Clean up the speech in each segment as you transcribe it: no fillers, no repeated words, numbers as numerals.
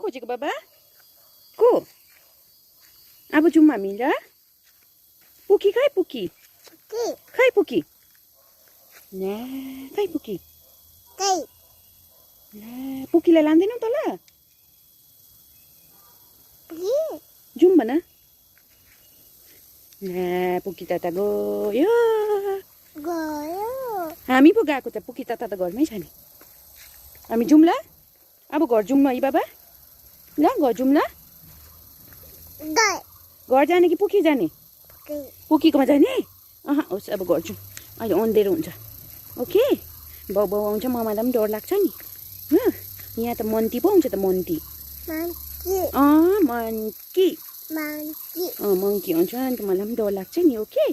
खोजेको बाबा को अब जाउँ हामी ल पुकी खै पुकी खै पुकी ला खै पुकी ला पुकीलाई लाँदैनौ त ल जाउँ भन ला पुकी त गयो हामी पो गएको त पुकी त घरमै छ नि हामी जाउँ ल अब घर जाउँ है बाबा ल घर जाउँ ल घर जाने कि पुकी जाने पुकीकोमा जाने होस् अब घर जाउँ अहिले अँधेरो हुन्छ ओके बाउ बाउ आउँछ मामालाई पनि डर लाग्छ नि यहाँ त मन्टी पो आउँछ त मन्टी मन्की मङ्की आउँछ अन्त मलाई पनि डर लाग्छ नि ओके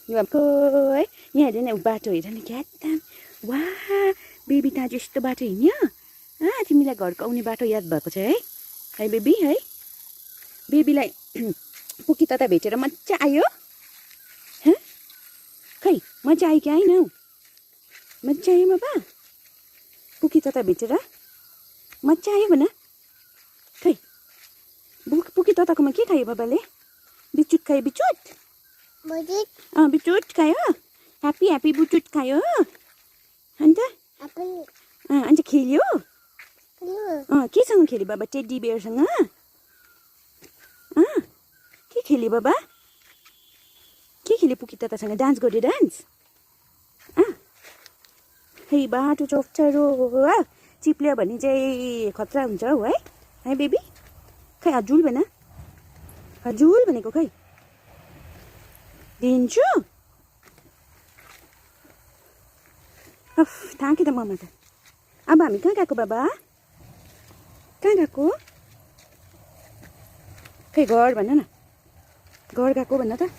है यहाँ हेर्दैन बाटो हेर नि क्या त वाह बेबी त आज यस्तो बाटो हिँड्यो तिमीलाई घरको आउने बाटो याद भएको छ है बेबी है बेबीलाई पुकी त भेटेर मजा आयो खै मजा आयो कि आएन हौ मजा आयो बाबा पुकी त भेटेर मजा आयो भन खै पुकी तताकोमा के खायो बाबाले बिचुट खायो बिचुट बिचुट खायो ह्याप्पी ह्याप्पी बिचुट खायो अन्त अन्त खेल्यो केसँग खेल्यो बाबा टेडी बियरसँग के खेल्यो बाबा के खेल्यो पुकी ततासँग डान्स गर्यो डान्स है बाटो चोप्चरो चिप्ल्यो भने चाहिँ खतरा हुन्छ हौ है बेबी खै हजुर भन हजुर भनेको खै दिन्छु थाकेँ त ममा त अब हामी कहाँ गएको बाबा कहाँ गएको खै घर भन न घर गएको भन त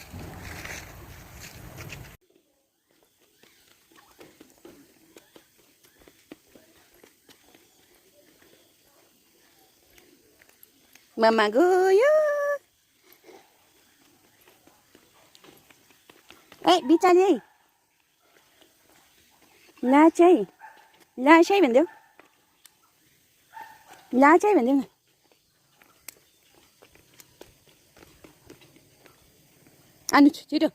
मामा गयो बिचारी है लाच है भनिदेऊ लाच है भनिदेऊ न आनु छिटो